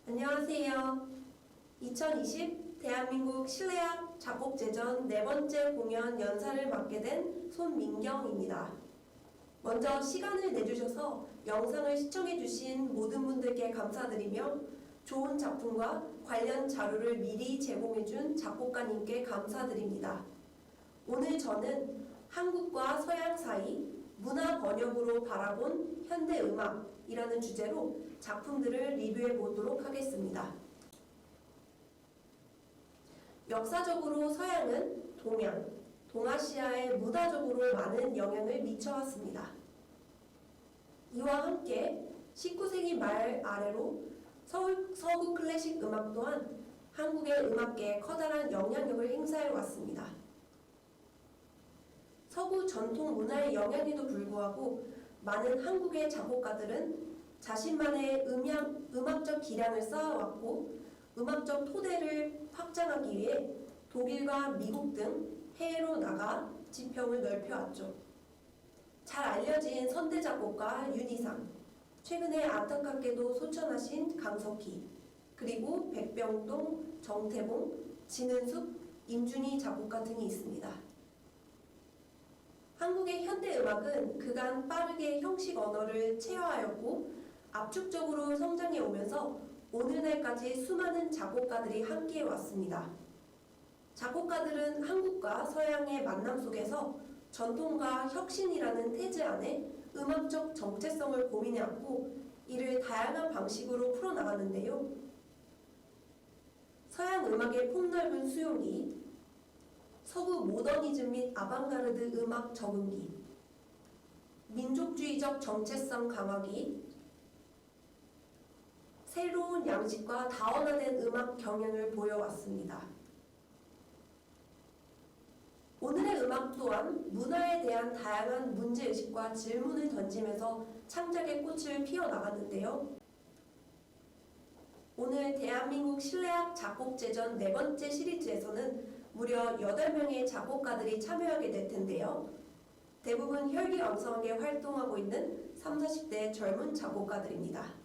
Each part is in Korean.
안녕하세요. 2020 대한민국 실내악 작곡제전 4번째 공연 연사를 맡게 된 손민경입니다. 먼저 시간을 내주셔서 영상을 시청해주신 모든 분들께 감사드리며 좋은 작품과 관련 자료를 미리 제공해준 작곡가님께 감사드립니다. 오늘 저는 한국과 서양 사이 문화 번역으로 바라본 현대음악이라는 주제로 작품들을 리뷰해 보도록 하겠습니다. 역사적으로 서양은 동양, 동아시아에 문화적으로 많은 영향을 미쳐왔습니다. 이와 함께 19세기 말 아래로 서구 클래식 음악 또한 한국의 음악계에 커다란 영향력을 행사해 왔습니다. 서구 전통 문화의 영향에도 불구하고 많은 한국의 작곡가들은 자신만의 음악적 기량을 쌓아왔고 음악적 토대를 확장하기 위해 독일과 미국 등 해외로 나가 지평을 넓혀왔죠. 잘 알려진 선대 작곡가 윤희상, 최근에 안타깝게도 소천하신 강석희, 그리고 백병동, 정태봉, 진은숙, 임준희 작곡가 등이 있습니다. 한국의 현대음악은 그간 빠르게 형식 언어를 체화하였고 압축적으로 성장해 오면서 오늘날까지 수많은 작곡가들이 함께해 왔습니다. 작곡가들은 한국과 서양의 만남 속에서 전통과 혁신이라는 태즈 안에 음악적 정체성을 고민해왔고 이를 다양한 방식으로 풀어나갔는데요. 서양 음악의 폭넓은 수용기, 서구 모더니즘 및 아방가르드 음악 적응기, 민족주의적 정체성 강화기, 새로운 양식과 다원화된 음악 경향을 보여왔습니다. 오늘의 음악 또한 문화에 대한 다양한 문제의식과 질문을 던지면서 창작의 꽃을 피워나갔는데요. 오늘 대한민국 실내악 작곡제전 4번째 시리즈에서는 무려 8명의 작곡가들이 참여하게 될 텐데요. 대부분 혈기왕성하게 활동하고 있는 30, 40대 젊은 작곡가들입니다.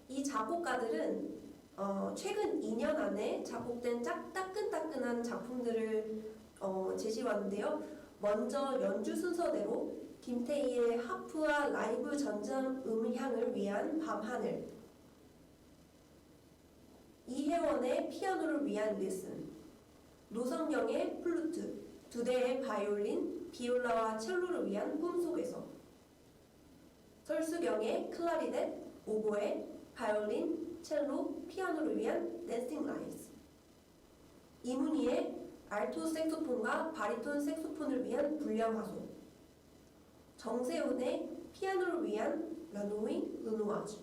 이 작곡가들은 최근 2년 안에 작곡된 따끈따끈한 작품들을 제시해왔는데요. 먼저 연주 순서대로 김태희의 하프와 라이브 전장 음향을 위한 밤하늘, 이혜원의 피아노를 위한 리슨, 노성경의 플루트, 2대의 바이올린, 비올라와 첼로를 위한 꿈속에서, 설수경의 클라리넷, 오보에, 바이올린, 첼로, 피아노를 위한 댄싱 라이즈, 이문희의 알토 색소폰과 바리톤 색소폰을 위한 불량화소, 정세훈의 피아노를 위한 라노이 르누아즈,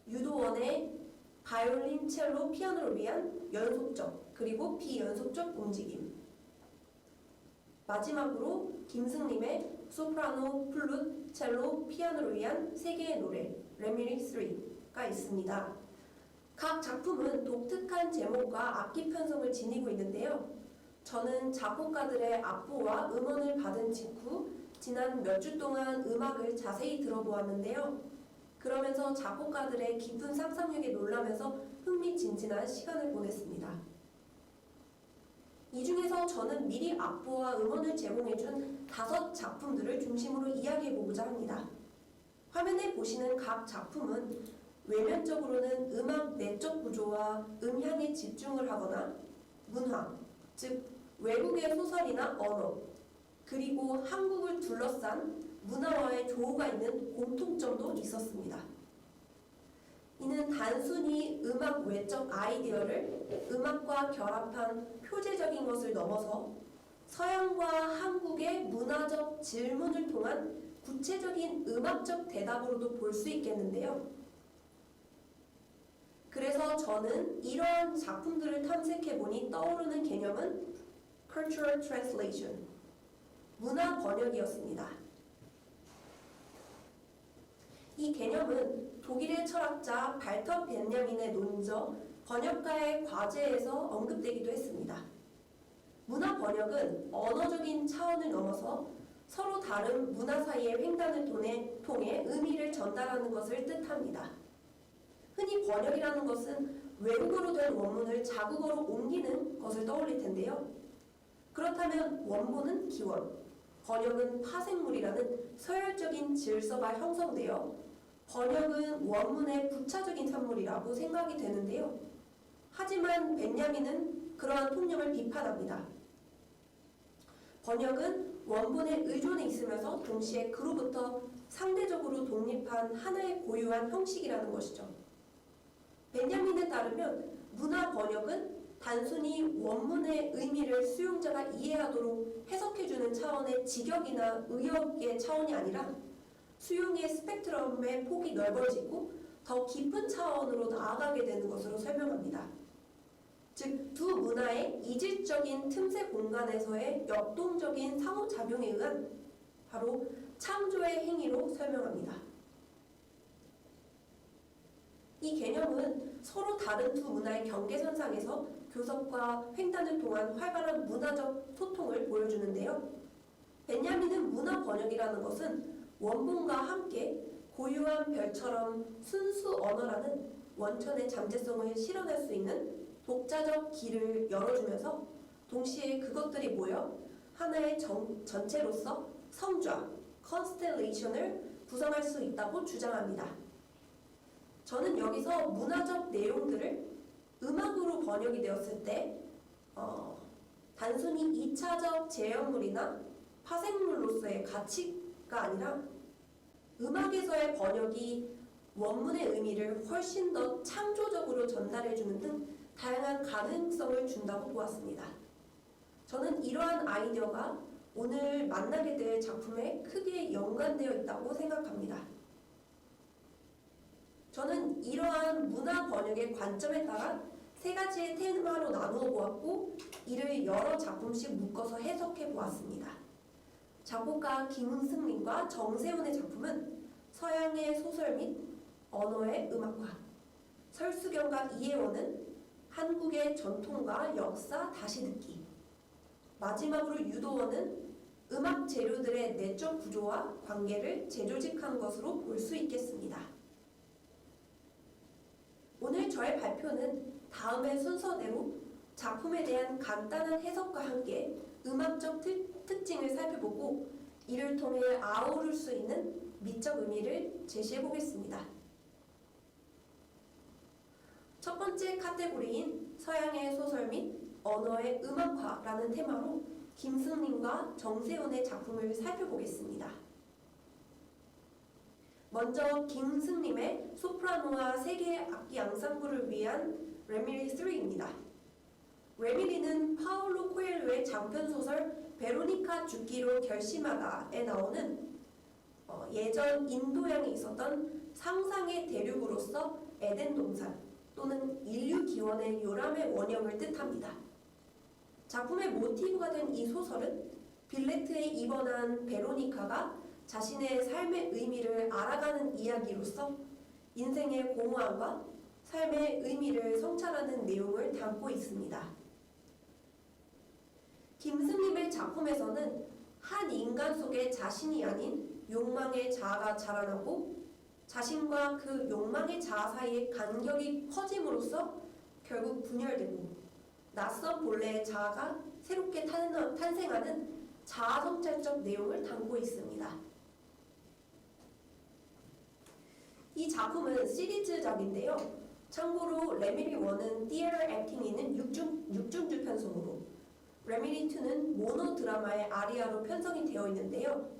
유도원의 바이올린, 첼로, 피아노를 위한 연속적 그리고 비연속적 움직임, 마지막으로 김승림의 소프라노, 플룻, 첼로, 피아노를 위한 3개의 노래 레미리 3가 있습니다. 각 작품은 독특한 제목과 악기 편성을 지니고 있는데요. 저는 작곡가들의 악보와 음원을 받은 직후 지난 몇 주 동안 음악을 자세히 들어보았는데요. 그러면서 작곡가들의 깊은 상상력에 놀라면서 흥미진진한 시간을 보냈습니다. 이 중에서 저는 미리 악보와 음원을 제공해준 5 작품들을 중심으로 이야기해보고자 합니다. 화면에 보시는 각 작품은 외면적으로는 음악 내적 구조와 음향에 집중을 하거나 문화, 즉 외국의 소설이나 언어, 그리고 한국을 둘러싼 문화와의 조화가 있는 공통점도 있었습니다. 이는 단순히 음악 외적 아이디어를 음악과 결합한 표제적인 것을 넘어서 서양과 한국의 문화적 질문을 통한 구체적인 음악적 대답으로도 볼 수 있겠는데요. 그래서 저는 이러한 작품들을 탐색해보니 떠오르는 개념은 Cultural Translation, 문화 번역이었습니다. 이 개념은 독일의 철학자 발터 벤야민의 논저 번역가의 과제에서 언급되기도 했습니다. 문화 번역은 언어적인 차원을 횡단을 넘어서 서로 다른 문화 사이의 횡단을 통해 의미를 전달하는 것을 뜻합니다. 흔히 번역이라는 것은 외국어로 된 원문을 자국어로 옮기는 것을 떠올릴 텐데요. 그렇다면 원본은 기원, 번역은 파생물이라는 서열적인 질서가 형성되어 번역은 원문의 부차적인 산물이라고 생각이 되는데요. 하지만 벤야민은 그러한 통념을 비판합니다. 번역은 원본에 의존해 있으면서 동시에 그로부터 상대적으로 독립한 하나의 고유한 형식이라는 것이죠. 벤야민에 따르면 문화 번역은 단순히 원문의 의미를 수용자가 이해하도록 해석해주는 차원의 직역이나 의역의 차원이 아니라 수용의 스펙트럼의 폭이 넓어지고 더 깊은 차원으로 나아가게 되는 것으로 설명합니다. 즉, 두 문화의 이질적인 틈새 공간에서의 역동적인 상호작용에 의한 바로 창조의 행위로 설명합니다. 이 개념은 서로 다른 두 문화의 경계선상에서 교섭과 횡단을 통한 활발한 문화적 소통을 보여주는데요. 벤야민은 문화 번역이라는 것은 원본과 함께 고유한 별처럼 순수 언어라는 원천의 잠재성을 실현할 수 있는 독자적 길을 열어주면서 동시에 그것들이 모여 하나의 전체로서 성좌, 컨스텔레이션을 구성할 수 있다고 주장합니다. 저는 여기서 문화적 내용들을 음악으로 번역이 되었을 때 단순히 2차적 재현물이나 파생물로서의 가치가 아니라 음악에서의 번역이 원문의 의미를 훨씬 더 창조적으로 전달해주는 등 다양한 가능성을 준다고 보았습니다. 저는 이러한 아이디어가 오늘 만나게 될 작품에 크게 연관되어 있다고 생각합니다. 저는 이러한 문화 번역의 관점에 따라 세 가지의 테마로 나누어 보았고 이를 여러 작품씩 묶어서 해석해 보았습니다. 작곡가 김승민과 정세훈의 작품은 서양의 소설 및 언어의 음악화, 설수경과 이혜원은 한국의 전통과 역사 다시 듣기, 마지막으로 유도원은 음악 재료들의 내적 구조와 관계를 재조직한 것으로 볼 수 있겠습니다. 오늘 저의 발표는 다음의 순서대로 작품에 대한 간단한 해석과 함께 음악적 특징을 살펴보고 이를 통해 아우를 수 있는 미적 의미를 제시해 보겠습니다. 첫 번째 카테고리인 서양의 소설 및 언어의 음악화라는 테마로 김승민과 정세훈의 작품을 살펴보겠습니다. 먼저 김승림의 소프라노와 세 개의 악기 앙상블을 위한 레미리 3입니다. 레미리는 파울로 코엘료의 장편소설 베로니카 죽기로 결심하다에 나오는 예전 인도양에 있었던 상상의 대륙으로서 에덴 동산 또는 인류 기원의 요람의 원형을 뜻합니다. 작품의 모티브가 된 이 소설은 빌레트에 입원한 베로니카가 자신의 삶의 의미를 알아가는 이야기로서 인생의 공허함과 삶의 의미를 성찰하는 내용을 담고 있습니다. 김승림의 작품에서는 한 인간 속에 자신이 아닌 욕망의 자아가 자라나고 자신과 그 욕망의 자아 사이의 간격이 커짐으로써 결국 분열되고 낯선 본래의 자아가 새롭게 탄생하는 자아 성찰적 내용을 담고 있습니다. 이 작품은 시리즈작인데요. 참고로 레미리 1은 Theater Acting이는 6중주 편성으로 레미리 2는 모노 드라마의 아리아로 편성이 되어 있는데요.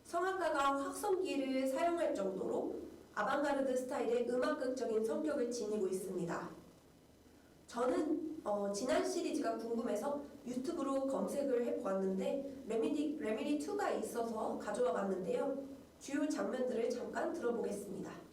성악가가 확성기를 사용할 정도로 아방가르드 스타일의 음악극적인 성격을 지니고 있습니다. 저는 지난 시리즈가 궁금해서 유튜브로 검색을 해보았는데 레미리 2가 있어서 가져와 봤는데요. 주요 장면들을 잠깐 들어보겠습니다.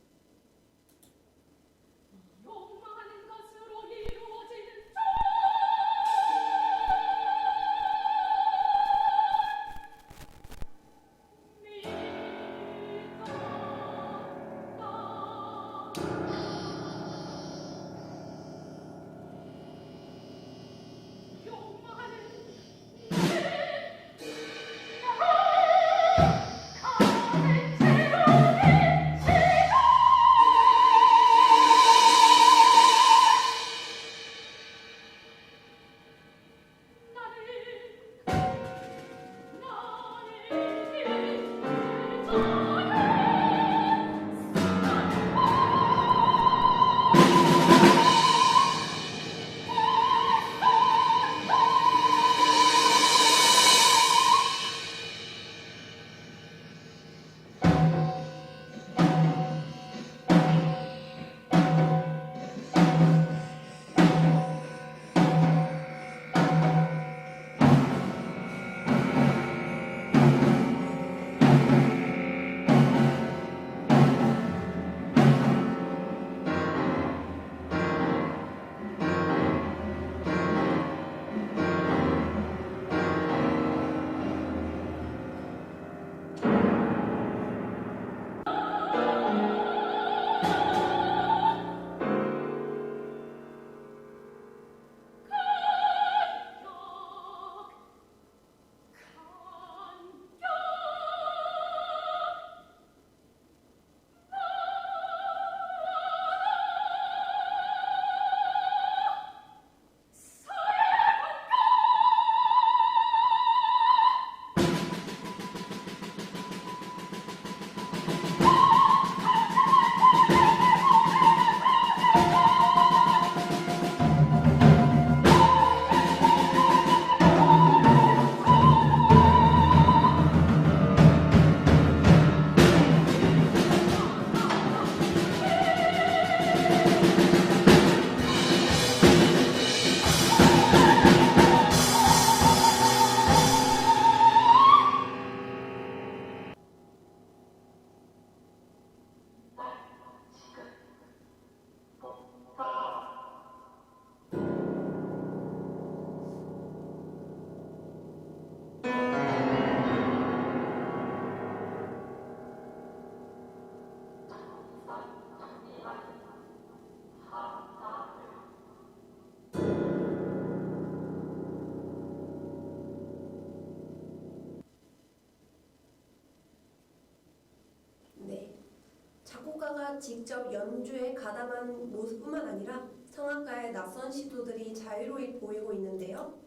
작곡가가 직접 연주에 가담한 모습뿐만 아니라 성악가의 낯선 시도들이 자유로이 보이고 있는데요.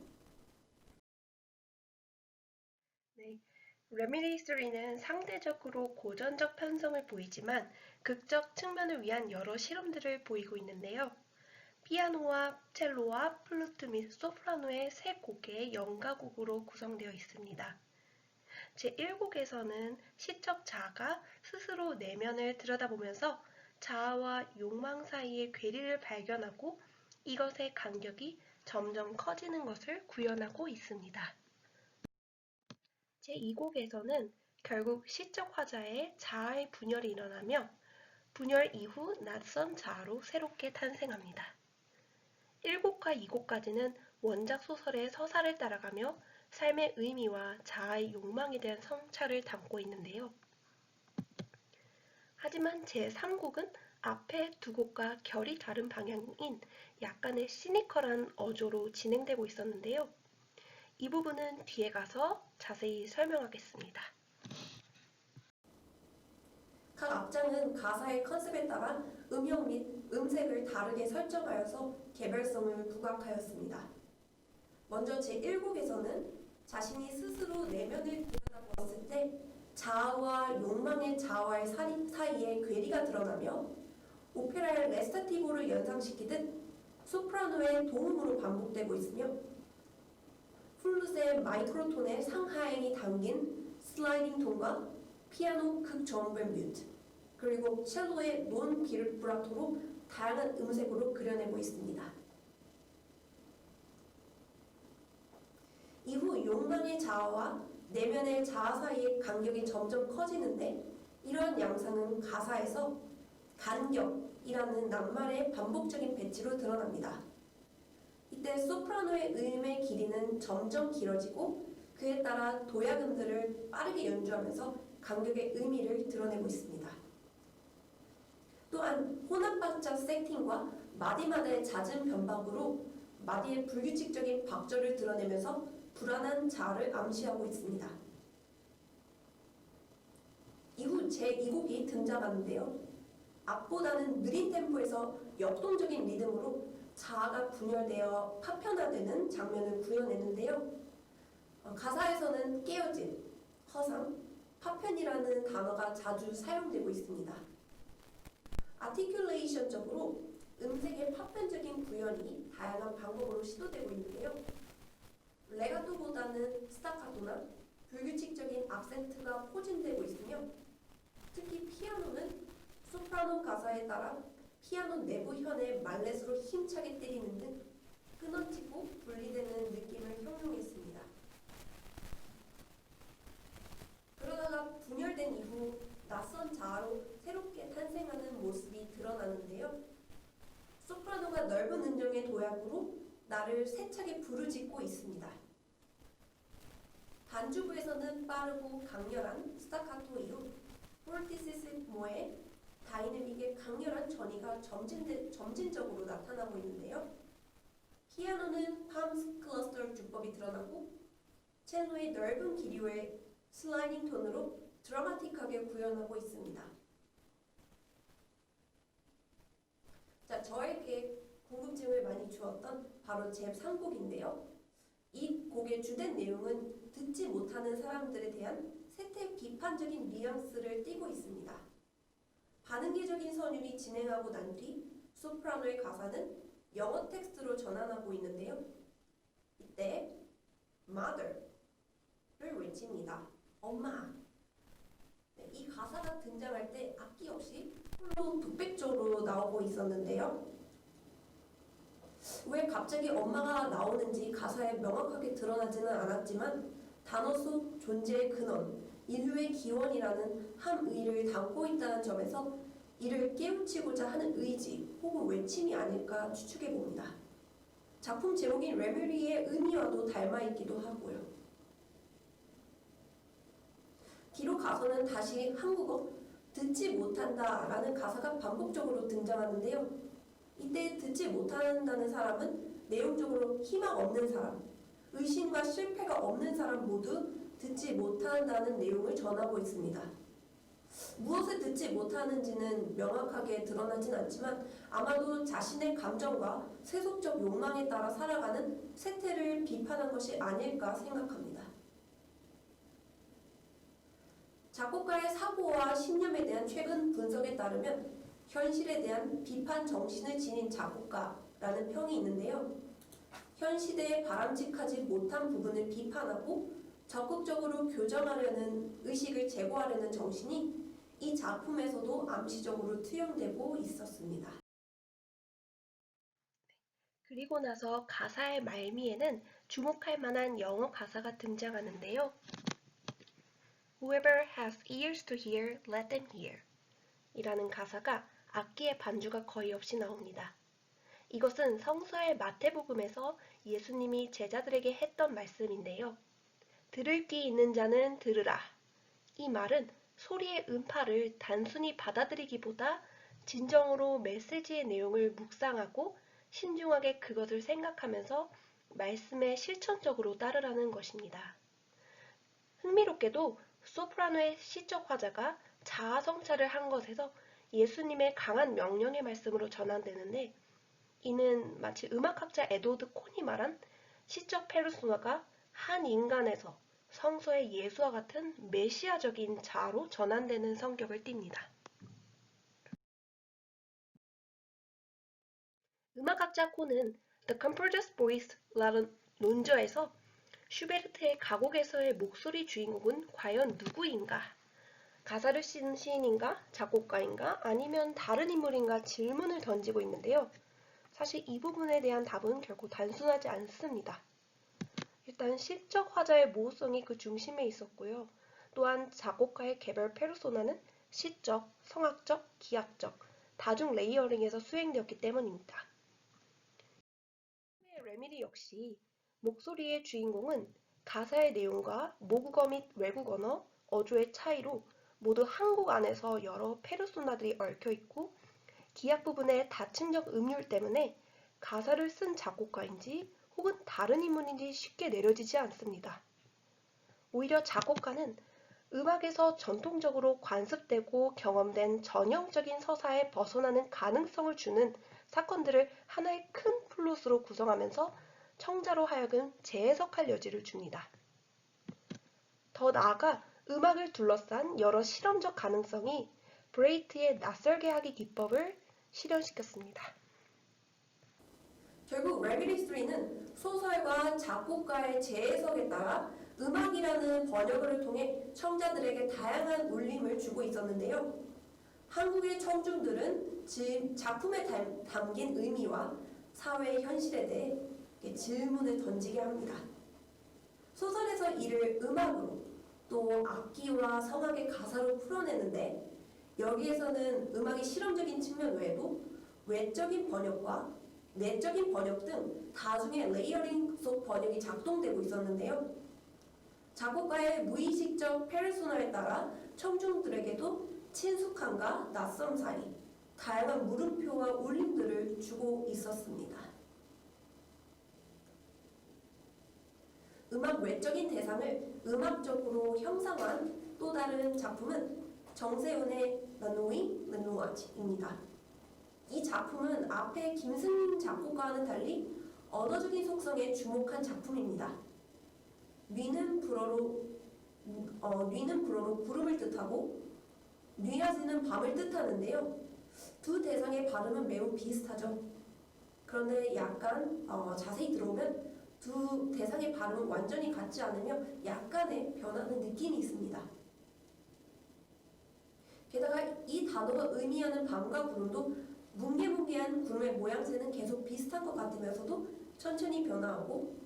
네, 레미디 3는 상대적으로 고전적 편성을 보이지만 극적 측면을 위한 여러 실험들을 보이고 있는데요. 피아노와 첼로와 플루트 및 소프라노의 세 곡의 연가곡으로 구성되어 있습니다. 제1곡에서는 시적 자아가 스스로 내면을 들여다보면서 자아와 욕망 사이의 괴리를 발견하고 이것의 간격이 점점 커지는 것을 구현하고 있습니다. 제2곡에서는 결국 시적 화자의 자아의 분열이 일어나며 분열 이후 낯선 자아로 새롭게 탄생합니다. 1곡과 2곡까지는 원작 소설의 서사를 따라가며 삶의 의미와 자아의 욕망에 대한 성찰을 담고 있는데요. 하지만 제3곡은 앞의 두 곡과 결이 다른 방향인 약간의 시니컬한 어조로 진행되고 있었는데요. 이 부분은 뒤에 가서 자세히 설명하겠습니다. 각 악장은 가사의 컨셉에 따라 음역 및 음색을 다르게 설정하여서 개별성을 부각하였습니다. 먼저 제1곡에서는 자신이 스스로 내면을 들여다보았을 때 자아와 욕망의 자아와의 사이에 괴리가 드러나며 오페라의 레스타티보를 연상시키듯 소프라노의 도움으로 반복되고 있으며 플룻의 마이크로톤의 상하행이 담긴 슬라이딩 톤과 피아노 극저음별 뮤트 그리고 첼로의 논 비브라토로 다양한 음색으로 그려내고 있습니다. 이후 욕망의 자아와 내면의 자아 사이의 간격이 점점 커지는데 이러한 양상은 가사에서 간격이라는 낱말의 반복적인 배치로 드러납니다. 이때 소프라노의 음의 길이는 점점 길어지고 그에 따라 도야금들을 빠르게 연주하면서 간격의 의미를 드러내고 있습니다. 또한 혼합박자 세팅과 마디마다의 잦은 변박으로 마디의 불규칙적인 박절을 드러내면서 불안한 자아를 암시하고 있습니다. 이후 제2곡이 등장하는데요. 앞보다는 느린 템포에서 역동적인 리듬으로 자아가 분열되어 파편화되는 장면을 구현했는데요. 가사에서는 깨어진, 허상, 파편이라는 단어가 자주 사용되고 있습니다. 아티큘레이션적으로 음색의 파편적인 구현이 다양한 방법으로 시도되고 있는데요. 레가토보다는 스타카토나 불규칙적인 악센트가 포진되고 있으며 특히 피아노는 소프라노 가사에 따라 피아노 내부 현의 말렛으로 힘차게 때리는 등 끊어지고 분리되는 느낌을 형용했습니다. 그러다가 분열된 이후 낯선 자아로 새롭게 탄생하는 모습이 드러나는데요. 소프라노가 넓은 음정의 도약으로 나를 세차게 부르짖고 있습니다. 반주부에서는 빠르고 강렬한 스타카토 이후 포르티시스모의 다이내믹의 강렬한 전이가 점진적으로 나타나고 있는데요. 피아노는 팜스 클러스터 주법이 드러나고 첼로의 넓은 기류의 슬라이딩 톤으로 드라마틱하게 구현하고 있습니다. 자, 저에게 궁금증을 많이 주었던 바로 제3곡인데요. 이 곡의 주된 내용은 듣지 못하는 사람들에 대한 세태 비판적인 뉘앙스를 띠고 있습니다. 반응기적인 선율이 진행하고 난 뒤 소프라노의 가사는 영어 텍스트로 전환하고 있는데요. 이때 mother를 외칩니다. 엄마. 네, 이 가사가 등장할 때 악기 없이 홀로 북백조로 나오고 있었는데요. 왜 갑자기 엄마가 나오는지 가사에 명확하게 드러나지는 않았지만 단어 속 존재의 근원, 인류의 기원이라는 함의를 담고 있다는 점에서 이를 깨우치고자 하는 의지 혹은 외침이 아닐까 추측해봅니다. 작품 제목인 레뮤리의 의미와도 닮아있기도 하고요. 뒤로 가서는 다시 한국어 듣지 못한다 라는 가사가 반복적으로 등장하는데요. 이때 듣지 못한다는 사람은 내용적으로 희망 없는 사람, 의심과 실패가 없는 사람 모두 듣지 못한다는 내용을 전하고 있습니다. 무엇을 듣지 못하는지는 명확하게 드러나진 않지만 아마도 자신의 감정과 세속적 욕망에 따라 살아가는 세태를 비판한 것이 아닐까 생각합니다. 작곡가의 사고와 신념에 대한 최근 분석에 따르면 현실에 대한 비판 정신을 지닌 작곡가라는 평이 있는데요. 현 시대에 바람직하지 못한 부분을 비판하고 적극적으로 교정하려는 의식을 제고하려는 정신이 이 작품에서도 암시적으로 투영되고 있었습니다. 그리고 나서 가사의 말미에는 주목할 만한 영어 가사가 등장하는데요. Whoever has ears to hear, let them hear. 이라는 가사가 악기의 반주가 거의 없이 나옵니다. 이것은 성서의 마태복음에서 예수님이 제자들에게 했던 말씀인데요. 들을 귀 있는 자는 들으라. 이 말은 소리의 음파를 단순히 받아들이기보다 진정으로 메시지의 내용을 묵상하고 신중하게 그것을 생각하면서 말씀에 실천적으로 따르라는 것입니다. 흥미롭게도 소프라노의 시적 화자가 자아 성찰을 한 것에서 예수님의 강한 명령의 말씀으로 전환되는데 이는 마치 음악학자 에드워드 콘이 말한 시적 페르소나가 한 인간에서 성서의 예수와 같은 메시아적인 자아로 전환되는 성격을 띱니다. 음악학자 콘은 The Composer's Voice라는 논저에서 슈베르트의 가곡에서의 목소리 주인공은 과연 누구인가? 가사를 쓴 시인인가? 작곡가인가? 아니면 다른 인물인가? 질문을 던지고 있는데요. 사실 이 부분에 대한 답은 결코 단순하지 않습니다. 일단 시적 화자의 모호성이 그 중심에 있었고요. 또한 작곡가의 개별 페르소나는 시적, 성악적, 기악적, 다중 레이어링에서 수행되었기 때문입니다. 레미리 역시 목소리의 주인공은 가사의 내용과 모국어 및 외국 언어, 어조의 차이로 모두 한 곡 안에서 여러 페르소나들이 얽혀있고 기악 부분의 다층적 음률 때문에 가사를 쓴 작곡가인지 혹은 다른 인물인지 쉽게 내려지지 않습니다. 오히려 작곡가는 음악에서 전통적으로 관습되고 경험된 전형적인 서사에 벗어나는 가능성을 주는 사건들을 하나의 큰 플롯으로 구성하면서 청자로 하여금 재해석할 여지를 줍니다. 더 나아가 음악을 둘러싼 여러 실험적 가능성이 브레이트의 낯설게 하기 기법을 실현시켰습니다. 결국 레미리 3는 소설과 작곡가의 재해석에 따라 음악이라는 번역을 통해 청자들에게 다양한 울림을 주고 있었는데요. 한국의 청중들은 작품에 담긴 의미와 사회의 현실에 대해 질문을 던지게 합니다. 소설에서 이를 음악으로 또 악기와 성악의 가사로 풀어내는데 여기에서는 음악의 실험적인 측면 외에도 외적인 번역과 내적인 번역 등 다중의 레이어링 속 번역이 작동되고 있었는데요. 작곡가의 무의식적 페르소나에 따라 청중들에게도 친숙함과 낯선 사이, 다양한 물음표와 울림들을 주고 있었습니다. 음악 외적인 대상을 음악적으로 형상화한 또 다른 작품은 정세훈의 르누이 르누아지입니다. 이 작품은 앞에 김승림 작곡가와는 달리 언어적인 속성에 주목한 작품입니다. 뉘는 불어로 구름을 뜻하고 뉘아지는 밤을 뜻하는데요. 두 대상의 발음은 매우 비슷하죠. 그런데 약간 자세히 들어오면 두 대상의 발음은 완전히 같지 않으며 약간의 변하는 느낌이 있습니다. 게다가 이 단어가 의미하는 밤과 구름도 뭉게뭉게한 구름의 모양새는 계속 비슷한 것 같으면서도 천천히 변화하고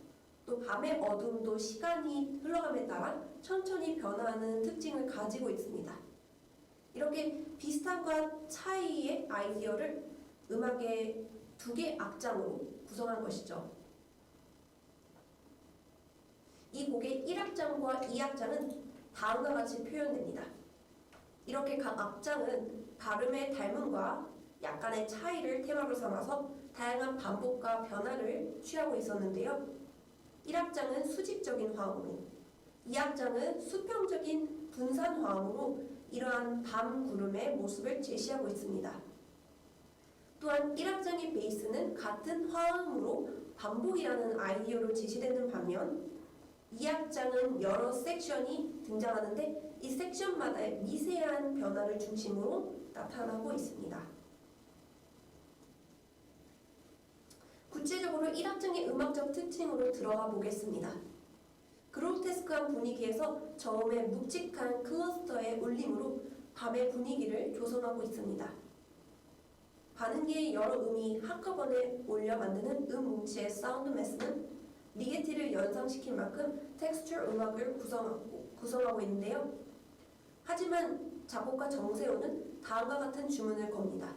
또 밤의 어둠도 시간이 흘러감에 따라 천천히 변화하는 특징을 가지고 있습니다. 이렇게 비슷함과 차이의 아이디어를 음악의 두 개 악장으로 구성한 것이죠. 이 곡의 1악장과 2악장은 다음과 같이 표현됩니다. 이렇게 각 악장은 발음의 닮음과 약간의 차이를 테마로 삼아서 다양한 반복과 변화를 취하고 있었는데요. 1악장은 수직적인 화음으로, 2악장은 수평적인 분산 화음으로 이러한 밤 구름의 모습을 제시하고 있습니다. 또한 1악장의 베이스는 같은 화음으로 반복이라는 아이디어로 제시되는 반면 2악장은 여러 섹션이 등장하는데 이 섹션마다의 미세한 변화를 중심으로 나타나고 있습니다. 구체적으로 1악장의 음악적 특징으로 들어가 보겠습니다. 그로테스크한 분위기에서 저음의 묵직한 클러스터의 울림으로 밤의 분위기를 조성하고 있습니다. 반응계의 여러 음이 한꺼번에 올려 만드는 뭉치의 사운드 매스는 리게티를 연상시킬 만큼 텍스처 음악을 구성하고 있는데요. 하지만 작곡가 정세호는 다음과 같은 주문을 겁니다.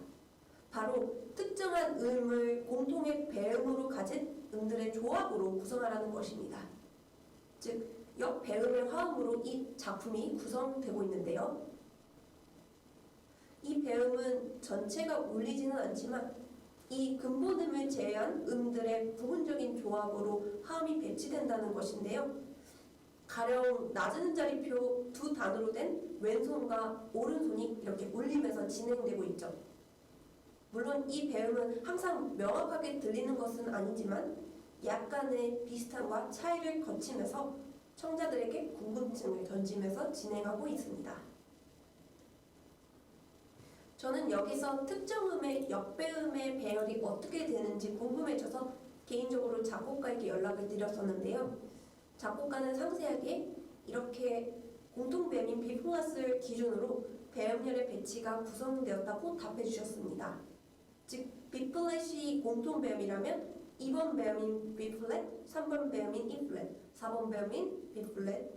바로 특정한 음을 공통의 배음으로 가진 음들의 조합으로 구성하라는 것입니다. 즉, 역배음의 화음으로 이 작품이 구성되고 있는데요. 이 배음은 전체가 울리지는 않지만 이 근본음을 제외한 음들의 부분적인 조합으로 화음이 배치된다는 것인데요. 가령 낮은 음자리표 두 단으로 된 왼손과 오른손이 이렇게 울리면서 진행되고 있죠. 물론 이 배음은 항상 명확하게 들리는 것은 아니지만 약간의 비슷함과 차이를 거치면서 청자들에게 궁금증을 던지면서 진행하고 있습니다. 저는 여기서 특정 음의 역배음의 배열이 어떻게 되는지 궁금해져서 개인적으로 작곡가에게 연락을 드렸었는데요. 작곡가는 상세하게 이렇게 공통배음인 B+를 기준으로 배음열의 배치가 구성되었다고 답해 주셨습니다. 즉, B+이 공통배음이라면 2번 배음인 B+, 3번 배음인 E+, 4번 배음인 B+,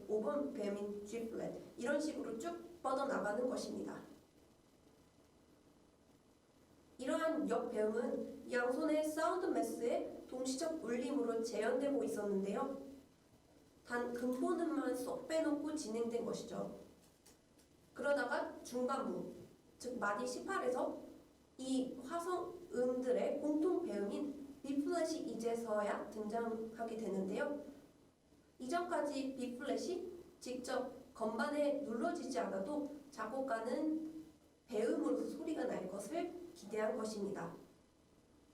5번 배음인 G+, 이런 식으로 쭉 뻗어나가는 것입니다. 이러한 역배음은 양손의 사운드 매스의 동시적 울림으로 재현되고 있었는데요. 단 근본음만 쏙 빼놓고 진행된 것이죠. 그러다가 중반부, 즉 마디 18에서 이 화성음들의 공통 배음인 B+이 이제서야 등장하게 되는데요. 이전까지 B+이 직접 건반에 눌러지지 않아도 작곡가는 배음으로서 소리가 날 것을 기대한 것입니다.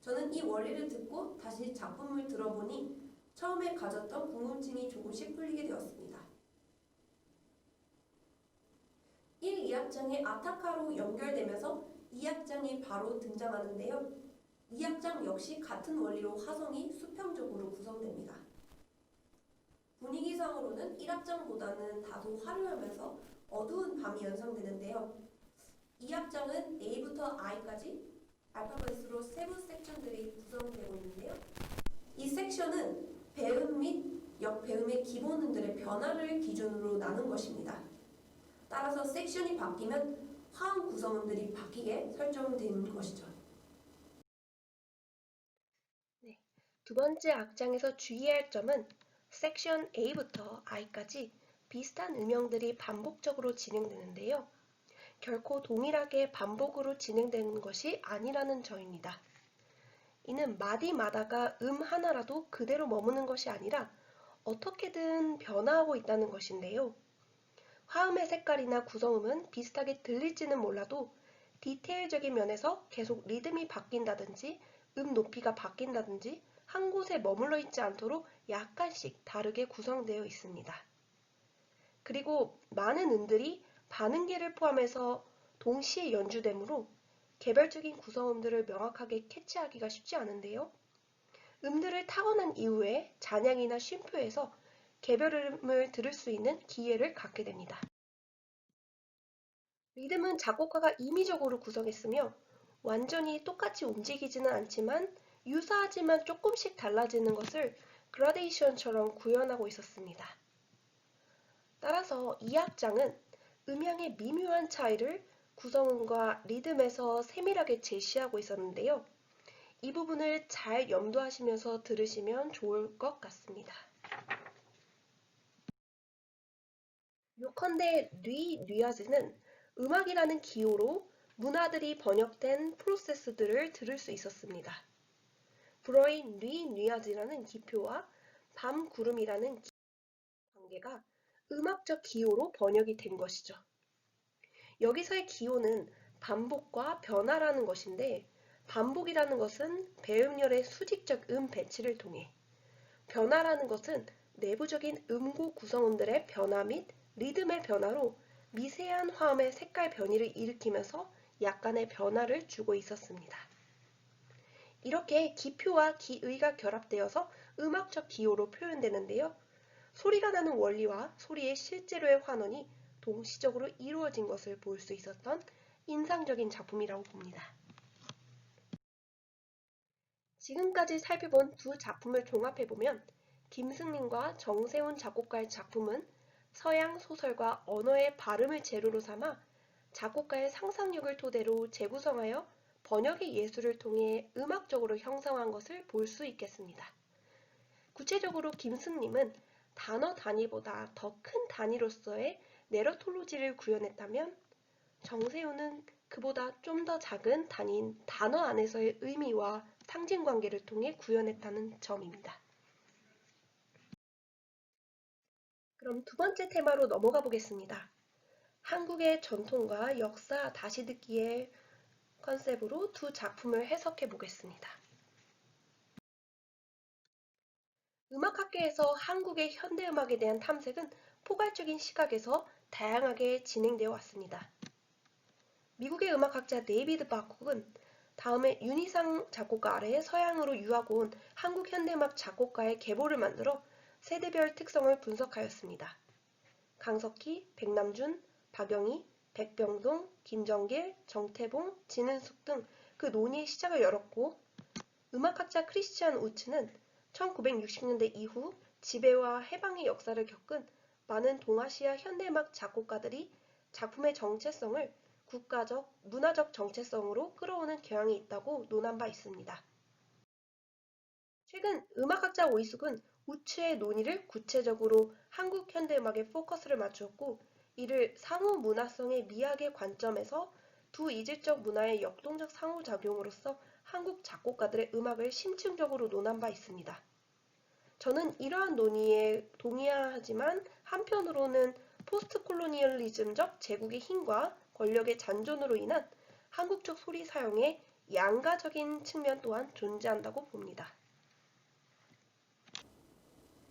저는 이 원리를 듣고 다시 작품을 들어보니 처음에 가졌던 궁금증이 조금씩 풀리게 되었습니다. 1, 2악장의 아타카로 연결되면서 2악장이 바로 등장하는데요. 2악장 역시 같은 원리로 화성이 수평적으로 구성됩니다. 분위기상으로는 1악장보다는 다소 화려하면서 어두운 밤이 연상되는데요. 2악장은 A부터 I까지 알파벳으로 세부 섹션들이 구성되고 있는데요. 이 섹션은 배음 및 역배음의 기본음들의 변화를 기준으로 나눈 것입니다. 따라서 섹션이 바뀌면 화음 구성음들이 바뀌게 설정된 것이죠. 네, 두 번째 악장에서 주의할 점은 섹션 A부터 I까지 비슷한 음영들이 반복적으로 진행되는데요. 결코 동일하게 반복으로 진행되는 것이 아니라는 점입니다. 이는 마디마다가 하나라도 그대로 머무는 것이 아니라 어떻게든 변화하고 있다는 것인데요. 화음의 색깔이나 구성음은 비슷하게 들릴지는 몰라도 디테일적인 면에서 계속 리듬이 바뀐다든지 높이가 바뀐다든지 한 곳에 머물러 있지 않도록 약간씩 다르게 구성되어 있습니다. 그리고 많은 음들이 반음계를 포함해서 동시에 연주되므로 개별적인 구성음들을 명확하게 캐치하기가 쉽지 않은데요. 음들을 타고난 이후에 잔향이나 쉼표에서 개별음을 들을 수 있는 기회를 갖게 됩니다. 리듬은 작곡가가 임의적으로 구성했으며 완전히 똑같이 움직이지는 않지만 유사하지만 조금씩 달라지는 것을 그라데이션처럼 구현하고 있었습니다. 따라서 이 악장은 음향의 미묘한 차이를 구성음과 리듬에서 세밀하게 제시하고 있었는데요. 이 부분을 잘 염두하시면서 들으시면 좋을 것 같습니다. 요컨대 뉘아즈는 음악이라는 기호로 문화들이 번역된 프로세스들을 들을 수 있었습니다. 불어의 뉘아즈라는 기표와 밤구름이라는 관계가 음악적 기호로 번역이 된 것이죠. 여기서의 기호는 반복과 변화라는 것인데 반복이라는 것은 배음열의 수직적 음 배치를 통해 변화라는 것은 내부적인 음고 구성원들의 변화 및 리듬의 변화로 미세한 화음의 색깔 변이를 일으키면서 약간의 변화를 주고 있었습니다. 이렇게 기표와 기의가 결합되어서 음악적 기호로 표현되는데요. 소리가 나는 원리와 소리의 실제로의 환원이 동시적으로 이루어진 것을 볼 수 있었던 인상적인 작품이라고 봅니다. 지금까지 살펴본 두 작품을 종합해보면 김승림과 정세훈 작곡가의 작품은 서양 소설과 언어의 발음을 재료로 삼아 작곡가의 상상력을 토대로 재구성하여 번역의 예술을 통해 음악적으로 형성한 것을 볼 수 있겠습니다. 구체적으로 김승림은 단어 단위보다 더 큰 단위로서의 내러톨로지를 구현했다면 정세훈은 그보다 좀 더 작은 단위인 단어 안에서의 의미와 상징관계를 통해 구현했다는 점입니다. 그럼 두 번째 테마로 넘어가 보겠습니다. 한국의 전통과 역사 다시 듣기의 컨셉으로 두 작품을 해석해 보겠습니다. 음악학계에서 한국의 현대음악에 대한 탐색은 포괄적인 시각에서 다양하게 진행되어 왔습니다. 미국의 음악학자 데이비드 바콕은 다음에 윤희상 작곡가 아래 서양으로 유학 온 한국 현대음악 작곡가의 계보를 만들어 세대별 특성을 분석하였습니다. 강석희, 백남준, 박영희, 백병동, 김정길, 정태봉, 진은숙 등 그 논의의 시작을 열었고 음악학자 크리스티안 우츠는 1960년대 이후 지배와 해방의 역사를 겪은 많은 동아시아 현대음악 작곡가들이 작품의 정체성을 국가적, 문화적 정체성으로 끌어오는 경향이 있다고 논한 바 있습니다. 최근 음악학자 오이숙은 우츠의 논의를 구체적으로 한국 현대음악에 포커스를 맞추었고 이를 상호 문화성의 미학의 관점에서 두 이질적 문화의 역동적 상호작용으로서 한국 작곡가들의 음악을 심층적으로 논한 바 있습니다. 저는 이러한 논의에 동의하지만 한편으로는 포스트콜로니얼리즘적 제국의 힘과 권력의 잔존으로 인한 한국적 소리 사용의 양가적인 측면 또한 존재한다고 봅니다.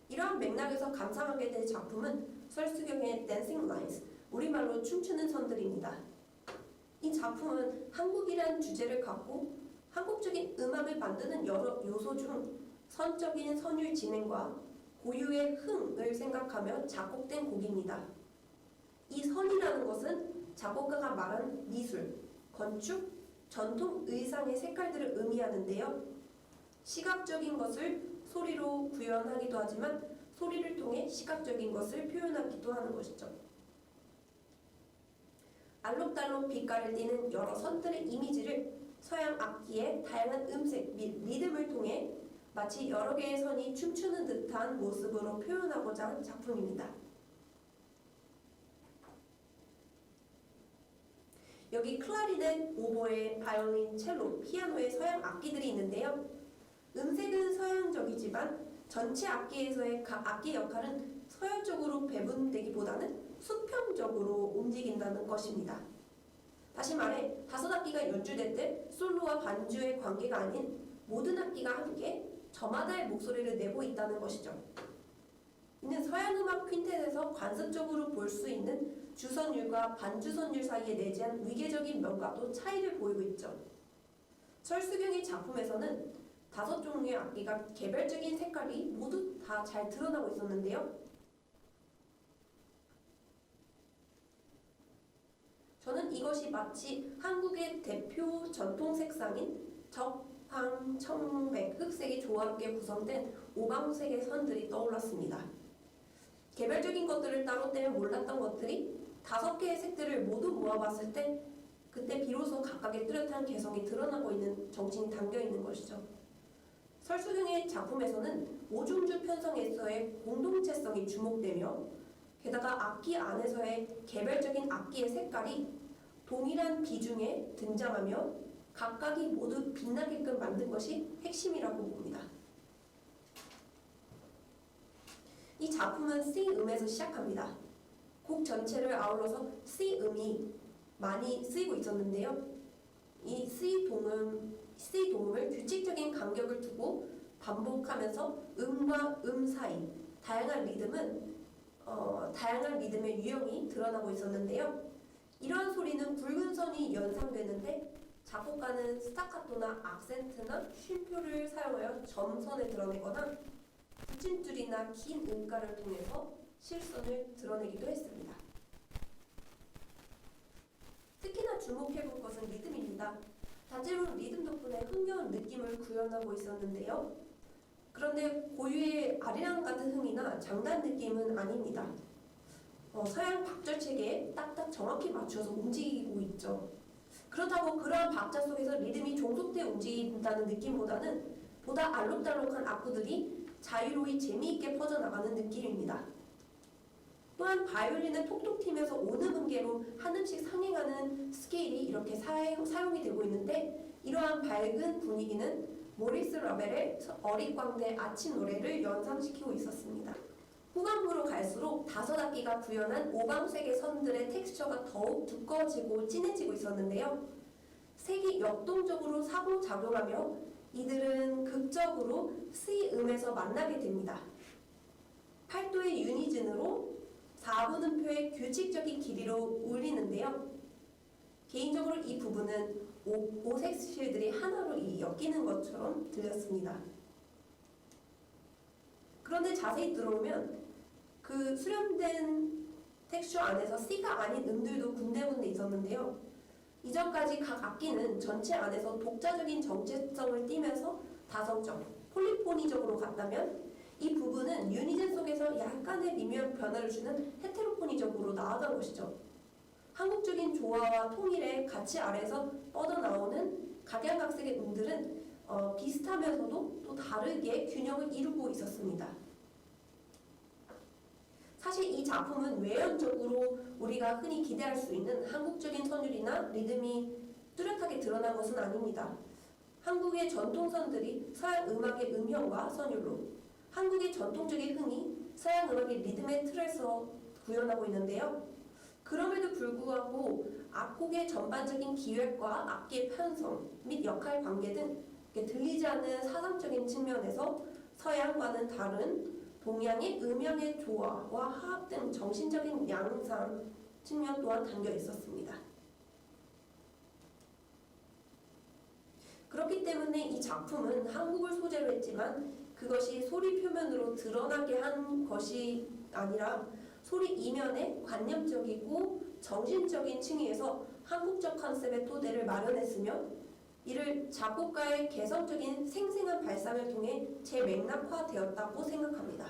이러한 맥락에서 감상하게 될 작품은 설수경의 Dancing Lines, 우리말로 춤추는 선들입니다. 이 작품은 한국이란 주제를 갖고 한국적인 음악을 만드는 여러 요소 중 선적인 선율 진행과 고유의 흥을 생각하며 작곡된 곡입니다. 이 선이라는 것은 작곡가가 말한 미술, 건축, 전통 의상의 색깔들을 의미하는데요. 시각적인 것을 소리로 구현하기도 하지만 소리를 통해 시각적인 것을 표현하기도 하는 것이죠. 알록달록 빛깔을 띠는 여러 선들의 이미지를 서양 악기의 다양한 음색 및 리듬을 통해 마치 여러 개의 선이 춤추는 듯한 모습으로 표현하고자 한 작품입니다. 여기 클라리넷, 오보에, 바이올린, 첼로, 피아노의 서양 악기들이 있는데요. 음색은 서양적이지만 전체 악기에서의 각 악기 역할은 서열적으로 배분되기보다는 수평적으로 움직인다는 것입니다. 다시 말해 5악기가 연주될 때 솔로와 반주의 관계가 아닌 모든 악기가 함께 저마다의 목소리를 내고 있다는 것이죠. 이는 서양음악 퀸텟에서 관습적으로 볼 수 있는 주선율과 반주선율 사이에 내재한 위계적인 면과도 차이를 보이고 있죠. 설수경의 작품에서는 5종류의 악기가 개별적인 색깔이 모두 다 잘 드러나고 있었는데요. 저는 이것이 마치 한국의 대표 전통 색상인 적황, 청백, 흑색이 조화롭게 구성된 오방색의 선들이 떠올랐습니다. 개별적인 것들을 따로 떼면 몰랐던 것들이 5개의 색들을 모두 모아봤을 때 그때 비로소 각각의 뚜렷한 개성이 드러나고 있는 정신이 담겨있는 것이죠. 설수경의 작품에서는 오중주 편성에서의 공동체성이 주목되며 게다가 악기 안에서의 개별적인 악기의 색깔이 동일한 비중에 등장하며 각각이 모두 빛나게끔 만든 것이 핵심이라고 봅니다. 이 작품은 C음에서 시작합니다. 곡 전체를 아울러서 C음이 많이 쓰이고 있었는데요. 이 C 도음을 규칙적인 간격을 두고 반복하면서 음과 음 사이 다양한 리듬의 유형이 드러나고 있었는데요. 이러한 소리는 굵은 선이 연상되는데 작곡가는 스타카토나 악센트나 쉼표를 사용하여 점선을 드러내거나 붙임줄이나 긴 음가를 통해서 실선을 드러내기도 했습니다. 특히나 주목해볼 것은 리듬입니다. 다채로운 리듬 덕분에 흥겨운 느낌을 구현하고 있었는데요. 그런데 고유의 아리랑 같은 흥이나 장단 느낌은 아닙니다. 서양 박자 체계에 딱딱 정확히 맞춰서 움직이고 있죠. 그렇다고 그러한 박자 속에서 리듬이 종속돼 움직인다는 느낌보다는 보다 알록달록한 악보들이 자유로이 재미있게 퍼져나가는 느낌입니다. 또한 바이올린의 톡톡팀에서 온음음계로 한 음씩 상행하는 스케일이 이렇게 사용이 되고 있는데 이러한 밝은 분위기는 모리스 라벨의 어릿광대 아침 노래를 연상시키고 있었습니다. 후반부로 갈수록 5악기가 구현한 오방색의 선들의 텍스처가 더욱 두꺼워지고 진해지고 있었는데요. 색이 역동적으로 상호작용하며 이들은 극적으로 C 음에서 만나게 됩니다. 8도의 유니즌으로 4분음표의 규칙적인 길이로 울리는데요. 개인적으로 이 부분은 오색실들이 하나로 엮이는 것처럼 들렸습니다. 그런데 자세히 들어오면 그 수렴된 텍스처 안에서 C가 아닌 음들도 군데군데 있었는데요. 이전까지 각 악기는 전체 안에서 독자적인 정체성을 띠면서 다성적, 폴리포니적으로 갔다면 이 부분은 유니즌 속에서 약간의 미묘한 변화를 주는 헤테로포니적으로 나아간 것이죠. 한국적인 조화와 통일의 가치 아래서 뻗어나오는 각양각색의 음들은 비슷하면서도 또 다르게 균형을 이루고 있었습니다. 사실 이 작품은 외연적으로 우리가 흔히 기대할 수 있는 한국적인 선율이나 리듬이 뚜렷하게 드러난 것은 아닙니다. 한국의 전통선들이 서양 음악의 음형과 선율로, 한국의 전통적인 흥이 서양 음악의 리듬의 틀에서 구현하고 있는데요. 그럼에도 불구하고 악곡의 전반적인 기획과 악기의 편성 및 역할 관계 등 들리지 않는 사상적인 측면에서 서양과는 다른 동양의 음향의 조화와 화합 등 정신적인 양상 측면 또한 담겨 있었습니다. 그렇기 때문에 이 작품은 한국을 소재로 했지만 그것이 소리 표면으로 드러나게 한 것이 아니라 소리 이면의 관념적이고 정신적인 층위에서 한국적 컨셉의 토대를 마련했으며 이를 작곡가의 개성적인 생생한 발상을 통해 재맥락화되었다고 생각합니다.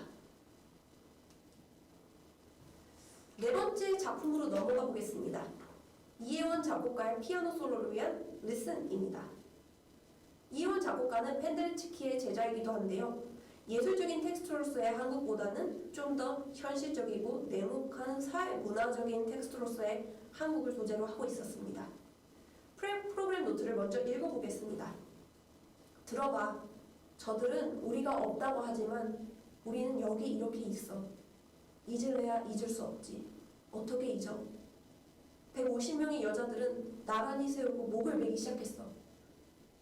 네 번째 작품으로 넘어가 보겠습니다. 이혜원 작곡가의 피아노 솔로를 위한 리슨입니다. 이혜원 작곡가는 펜데르츠키의 제자이기도 한데요. 예술적인 텍스트로서의 한국보다는 좀 더 현실적이고 내목한 사회문화적인 텍스트로서의 한국을 소재로 하고 있었습니다. 프로그램 노트를 먼저 읽어보겠습니다. 들어봐. 저들은 우리가 없다고 하지만 우리는 여기 이렇게 있어. 잊을래야 잊을 수 없지. 어떻게 잊어? 150명의 여자들은 나란히 세우고 목을 매기 시작했어.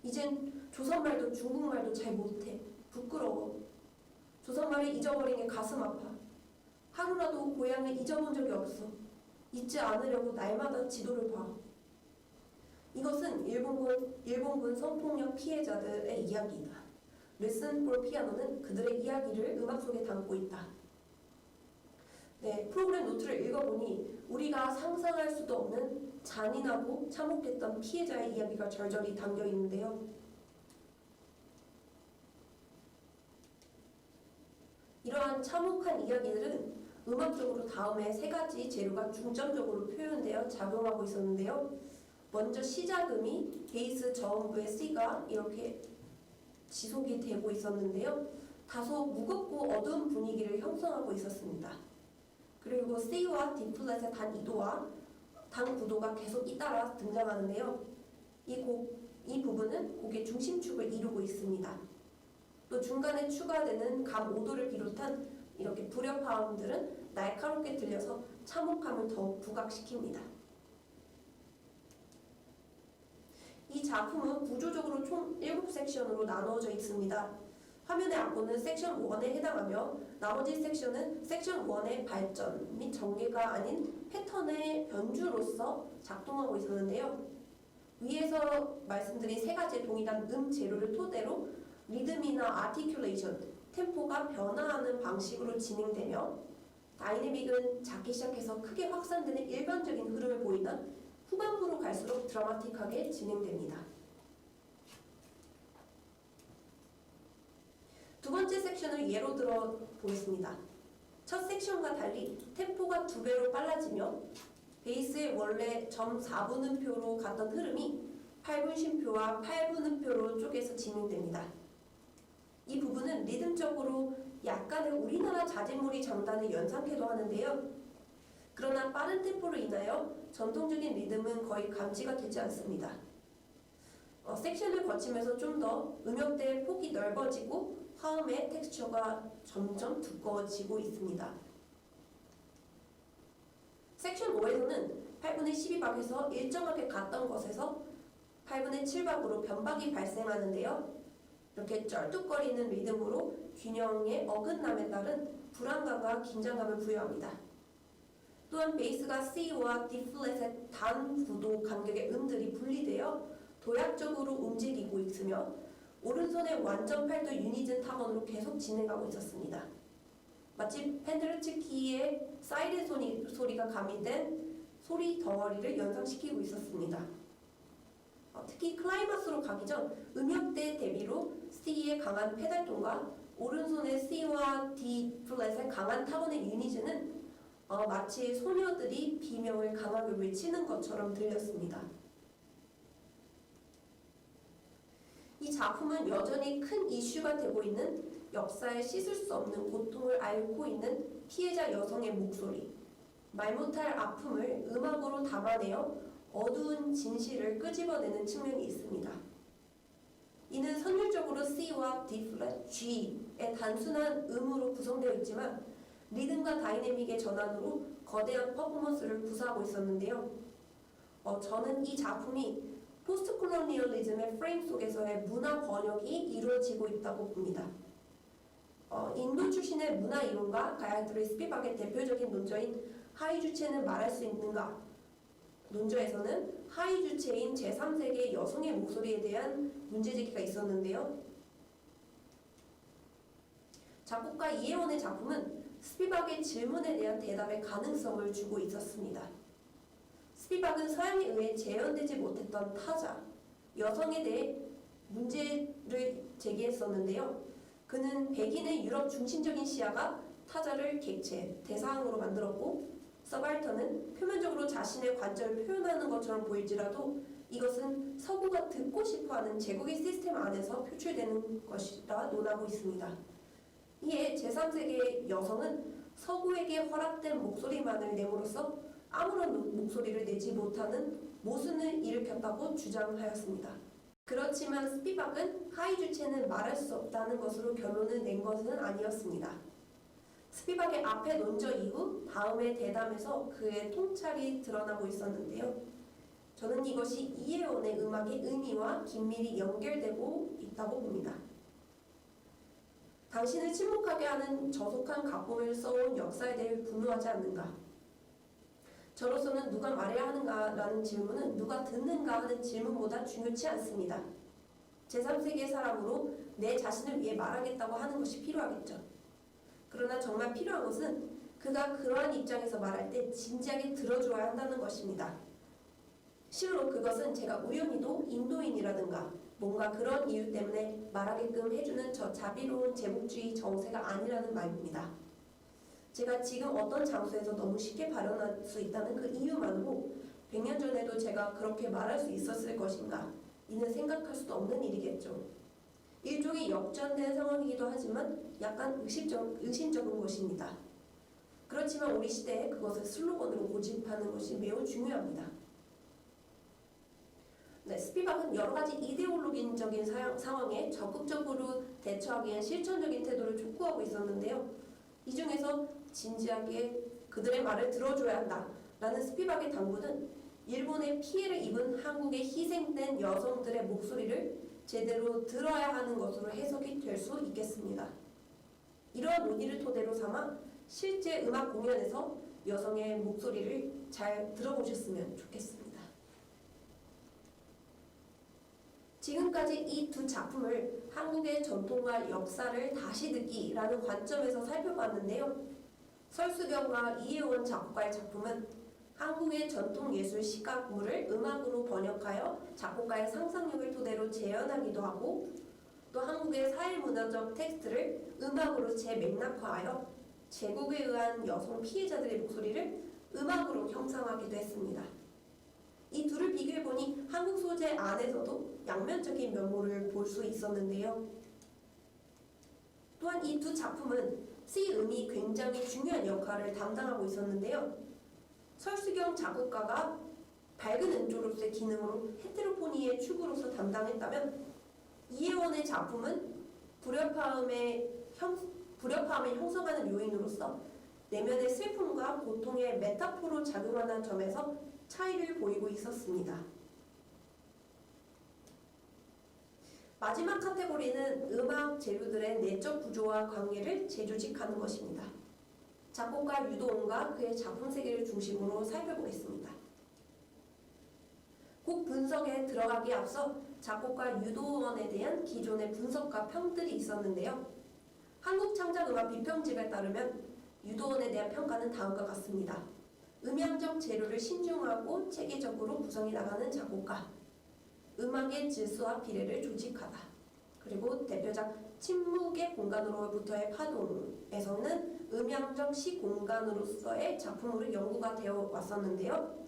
이젠 조선말도 중국말도 잘 못해. 부끄러워. 조선말을 잊어버린 게 가슴 아파. 하루라도 고향을 잊어본 적이 없어. 잊지 않으려고 날마다 지도를 봐. 이것은 일본군 성폭력 피해자들의 이야기이다. Listen for Piano는 그들의 이야기를 음악 속에 담고 있다. 네, 프로그램 노트를 읽어보니 우리가 상상할 수도 없는 잔인하고 참혹했던 피해자의 이야기가 절절히 담겨 있는데요. 이러한 참혹한 이야기들은 음악적으로 다음에 3가지 재료가 중점적으로 표현되어 작용하고 있었는데요. 먼저 시작음이 베이스 저음부의 C가 이렇게 지속이 되고 있었는데요. 다소 무겁고 어두운 분위기를 형성하고 있었습니다. 그리고 C와 D 플랫의 단 2도와 단 9도가 계속 잇따라 등장하는데요. 이 부분은 곡의 중심축을 이루고 있습니다. 또 중간에 추가되는 감 5도를 비롯한 이렇게 불협화음들은 날카롭게 들려서 참혹함을 더욱 부각시킵니다. 이 작품은 구조적으로 총 7섹션으로 나누어져 있습니다. 화면의 앞부분은 섹션 1에 해당하며 나머지 섹션은 섹션 1의 발전 및 전개가 아닌 패턴의 변주로서 작동하고 있었는데요. 위에서 말씀드린 세 가지의 동일한 재료를 토대로 리듬이나 아티큘레이션, 템포가 변화하는 방식으로 진행되며 다이내믹은 작기 시작해서 크게 확산되는 일반적인 흐름을 보이다 후반부로 갈수록 드라마틱하게 진행됩니다. 두 번째 섹션을 예로 들어 보겠습니다. 첫 섹션과 달리 템포가 2배로 빨라지며 베이스의 원래 점 4분음표로 갔던 흐름이 8분심표와 8분음표로 쪼개서 진행됩니다. 이 부분은 리듬적으로 약간의 우리나라 자진몰이 장단을 연상케도 하는데요. 그러나 빠른 템포로 인하여 전통적인 리듬은 거의 감지가 되지 않습니다. 섹션을 거치면서 좀 더 음역대의 폭이 넓어지고 화음의 텍스처가 점점 두꺼워지고 있습니다. 섹션 5에서는 8분의 12박에서 일정하게 갔던 것에서 8분의 7박으로 변박이 발생하는데요. 이렇게 쩔뚝거리는 리듬으로 균형의 어긋남에 따른 불안감과 긴장감을 부여합니다. 또한 베이스가 C와 D 플랫의 단 구도 간격의 음들이 분리되어 도약적으로 움직이고 있으며 오른손의 완전 팔도 유니즌 타건으로 계속 진행하고 있었습니다. 마치 펜데르츠키의 사이렌 소리가 가미된 소리 덩어리를 연상시키고 있었습니다. 특히 클라이막스로 가기 전 음역대 대비로 C의 강한 페달톤과 오른손의 C와 D 플랫의 강한 타건의 유니즌은 마치 소녀들이 비명을 강하게 외치는 것처럼 들렸습니다. 이 작품은 여전히 큰 이슈가 되고 있는 역사에 씻을 수 없는 고통을 앓고 있는 피해자 여성의 목소리, 말 못할 아픔을 음악으로 담아내어 어두운 진실을 끄집어내는 측면이 있습니다. 이는 선율적으로 C와 D 플랫, G의 단순한 음으로 구성되어 있지만 리듬과 다이내믹의 전환으로 거대한 퍼포먼스를 구사하고 있었는데요. 저는 이 작품이 포스트 콜로니얼리즘의 프레임 속에서의 문화 번역이 이루어지고 있다고 봅니다. 인도 출신의 문화 이론가 가야트리 스피박의 대표적인 논조인 하위 주체는 말할 수 있는가? 논조에서는 하위 주체인 제3세계 여성의 목소리에 대한 문제제기가 있었는데요. 작곡가 이혜원의 작품은 스피박의 질문에 대한 대답의 가능성을 주고 있었습니다. 스피박은 서양에 의해 재현되지 못했던 타자, 여성에 대해 문제를 제기했었는데요. 그는 백인의 유럽 중심적인 시야가 타자를 객체, 대상으로 만들었고 서발턴은 표면적으로 자신의 관점을 표현하는 것처럼 보일지라도 이것은 서구가 듣고 싶어하는 제국의 시스템 안에서 표출되는 것이라 논하고 있습니다. 이에 제3세계의 여성은 서구에게 허락된 목소리만을 내므로써 아무런 목소리를 내지 못하는 모순을 일으켰다고 주장하였습니다. 그렇지만 스피박은 하위 주체는 말할 수 없다는 것으로 결론을 낸 것은 아니었습니다. 스피박의 앞의 논저 이후 다음의 대담에서 그의 통찰이 드러나고 있었는데요. 저는 이것이 이혜원의 음악의 의미와 긴밀히 연결되고 있다고 봅니다. 당신을 침묵하게 하는 저속한 가품을 써온 역사에 대해 분노하지 않는가? 저로서는 누가 말해야 하는가라는 질문은 누가 듣는가 하는 질문보다 중요치 않습니다. 제3세계의 사람으로 내 자신을 위해 말하겠다고 하는 것이 필요하겠죠. 그러나 정말 필요한 것은 그가 그러한 입장에서 말할 때 진지하게 들어줘야 한다는 것입니다. 실로 그것은 제가 우연히도 인도인이라든가 뭔가 그런 이유 때문에 말하게끔 해주는 저 자비로운 제국주의 정세가 아니라는 말입니다. 제가 지금 어떤 장소에서 너무 쉽게 발언할 수 있다는 그 이유만으로 100년 전에도 제가 그렇게 말할 수 있었을 것인가 이는 생각할 수도 없는 일이겠죠. 일종의 역전된 상황이기도 하지만 약간 의심적인 것입니다. 그렇지만 우리 시대에 그것을 슬로건으로 고집하는 것이 매우 중요합니다. 스피박은 여러 가지 이데올로기적인 상황에 적극적으로 대처하기 위한 실천적인 태도를 촉구하고 있었는데요. 이 중에서 진지하게 그들의 말을 들어줘야 한다라는 스피박의 당부는 일본의 피해를 입은 한국의 희생된 여성들의 목소리를 제대로 들어야 하는 것으로 해석이 될 수 있겠습니다. 이러한 논의를 토대로 삼아 실제 음악 공연에서 여성의 목소리를 잘 들어보셨으면 좋겠습니다. 지금까지 이 두 작품을 한국의 전통과 역사를 다시 듣기라는 관점에서 살펴봤는데요. 설수경과 이혜원 작곡가의 작품은 한국의 전통예술 시각물을 음악으로 번역하여 작곡가의 상상력을 토대로 재현하기도 하고 또 한국의 사회문화적 텍스트를 음악으로 재맥락화하여 제국에 의한 여성 피해자들의 목소리를 음악으로 형상하기도 했습니다. 이 둘을 비교해보니 한국 소재 안에서도 양면적인 면모를 볼 수 있었는데요. 또한 이 두 작품은 C음이 굉장히 중요한 역할을 담당하고 있었는데요. 설수경 작곡가가 밝은 음조로서의 기능으로 헤테로포니의 축으로서 담당했다면 이혜원의 작품은 불협화음을 형성하는 요인으로서 내면의 슬픔과 고통의 메타포로 작용하는 점에서 차이를 보이고 있었습니다. 마지막 카테고리는 음악 재료들의 내적 구조와 관계를 재조직하는 것입니다. 작곡가 유도온과 그의 작품 세계를 중심으로 살펴보겠습니다. 곡 분석에 들어가기에 앞서 작곡가 유도원에 대한 기존의 분석과 평들이 있었는데요. 한국창작음악 비평집에 따르면 유도원에 대한 평가는 다음과 같습니다. 음향적 재료를 신중하고 체계적으로 구성해 나가는 작곡가, 음악의 질서와 비례를 조직하다. 그리고 대표작 침묵의 공간으로부터의 파동에서는 음향적 시공간으로서의 작품으로 연구가 되어 왔었는데요.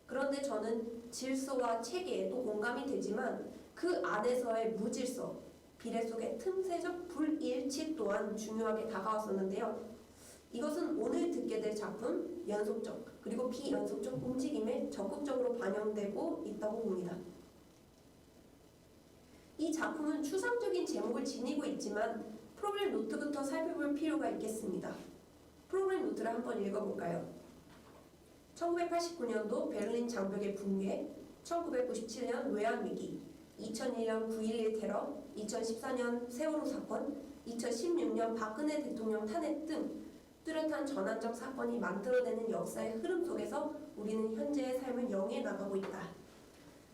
그런데 저는 질서와 체계에도 공감이 되지만 그 안에서의 무질서, 비례 속의 틈새적 불일치 또한 중요하게 다가왔었는데요. 이것은 오늘 듣게 될 작품, 연속적 그리고 비연속적 움직임에 적극적으로 반영되고 있다고 봅니다. 이 작품은 추상적인 제목을 지니고 있지만 프로그램 노트부터 살펴볼 필요가 있겠습니다. 프로그램 노트를 한번 읽어볼까요? 1989년도 베를린 장벽의 붕괴, 1997년 외환위기, 2001년 9.11 테러, 2014년 세월호 사건, 2016년 박근혜 대통령 탄핵 등 뚜렷한 전환적 사건이 만들어내는 역사의 흐름 속에서 우리는 현재의 삶을 영위해 나가고 있다.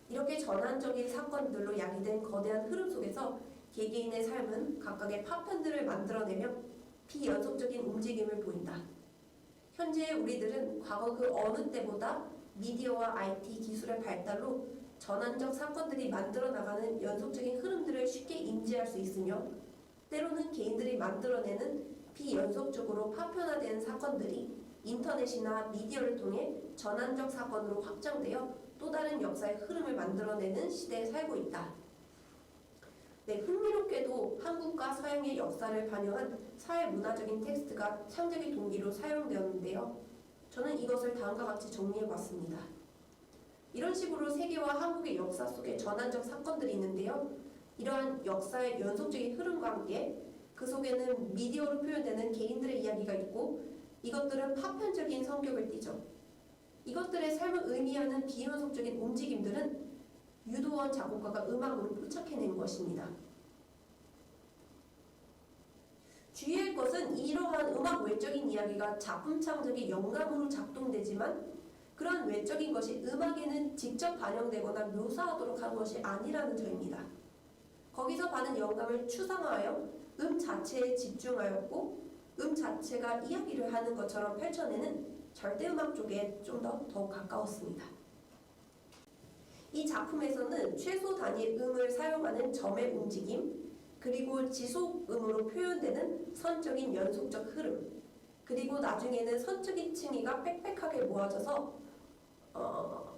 이렇게 전환적인 사건들로 야기된 거대한 흐름 속에서 개개인의 삶은 각각의 파편들을 만들어내며 비연속적인 움직임을 보인다. 현재의 우리들은 과거 그 어느 때보다 미디어와 IT 기술의 발달로 전환적 사건들이 만들어 나가는 연속적인 흐름들을 쉽게 인지할 수 있으며 때로는 개인들이 만들어내는 비연속적으로 파편화된 사건들이 인터넷이나 미디어를 통해 전환적 사건으로 확장되어 또 다른 역사의 흐름을 만들어내는 시대에 살고 있다. 네, 흥미롭게도 한국과 서양의 역사를 반영한 사회문화적인 텍스트가 창작의 동기로 사용되었는데요. 저는 이것을 다음과 같이 정리해봤습니다. 이런 식으로 세계와 한국의 역사 속에 전환적 사건들이 있는데요. 이러한 역사의 연속적인 흐름과 함께 그 속에는 미디어로 표현되는 개인들의 이야기가 있고 이것들은 파편적인 성격을 띠죠. 이것들의 삶을 의미하는 비연속적인 움직임들은 유도원 작곡가가 음악으로 포착해낸 것입니다. 주의할 것은 이러한 음악 외적인 이야기가 작품 창작의 영감으로 작동되지만 그러한 외적인 것이 음악에는 직접 반영되거나 묘사하도록 한 것이 아니라는 점입니다. 거기서 받은 영감을 추상화하여 자체에 집중하였고 자체가 이야기를 하는 것처럼 펼쳐내는 절대음악 쪽에 좀 더 가까웠습니다. 이 작품에서는 최소 단위의 음을 사용하는 점의 움직임, 그리고 지속음으로 표현되는 선적인 연속적 흐름, 그리고 나중에는 선적인 층위가 빽빽하게 모아져서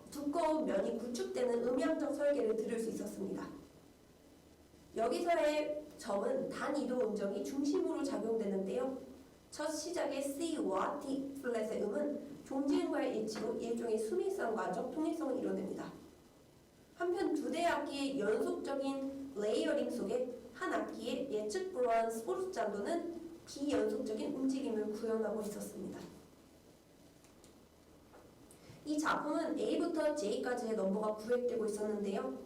두꺼운 면이 구축되는 음향적 설계를 들을 수 있었습니다. 여기서의 점은 단이도 음정이 중심으로 작용되는데요. 첫 시작의 C와 D 플랫의 음은 종지음과의 일치로 일종의 수미성과적 통일성을 이뤄냅니다. 한편 두 대 악기의 연속적인 레이어링 속에 한 악기의 예측 불허한 스포르잔도는 비연속적인 움직임을 구현하고 있었습니다. 이 작품은 A부터 J까지의 넘버가 구획되고 있었는데요.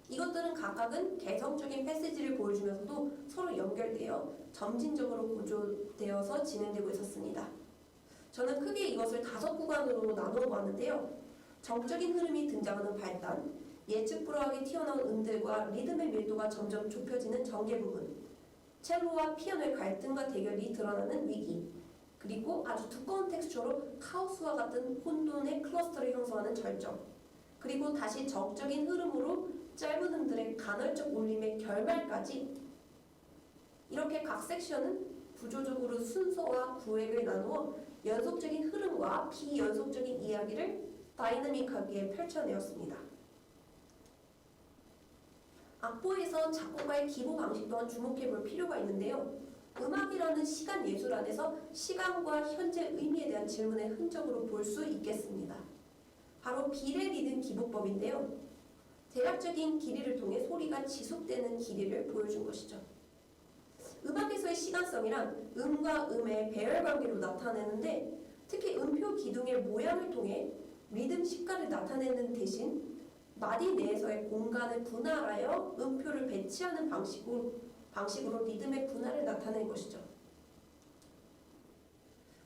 이것들은 각각은 개성적인 패시지를 보여주면서도 서로 연결되어 점진적으로 구조되어서 진행되고 있었습니다. 저는 크게 이것을 5구간으로 나누어 봤는데요. 정적인 흐름이 등장하는 발단, 예측 불허하게 튀어나온 음들과 리듬의 밀도가 점점 좁혀지는 전개 부분, 첼로와 피아노의 갈등과 대결이 드러나는 위기, 그리고 아주 두꺼운 텍스처로 카오스와 같은 혼돈의 클러스터를 형성하는 절정, 그리고 다시 적적인 흐름으로 짧은 음들의 간헐적 울림의 결말까지, 이렇게 각 섹션은 구조적으로 순서와 구획을 나누어 연속적인 흐름과 비연속적인 이야기를 다이나믹하게 펼쳐내었습니다. 악보에서 작곡가의 기보 방식 또한 주목해 볼 필요가 있는데요. 음악이라는 시간 예술 안에서 시간과 현재 의미에 대한 질문의 흔적으로 볼 수 있겠습니다. 바로 비례 리듬 기보법인데요. 대략적인 길이를 통해 소리가 지속되는 길이를 보여준 것이죠. 음악에서의 시간성이란 음과 음의 배열 관계로 나타내는데, 특히 음표 기둥의 모양을 통해 리듬 시가를 나타내는 대신 마디 내에서의 공간을 분할하여 음표를 배치하는 방식으로 리듬의 분할을 나타낸 것이죠.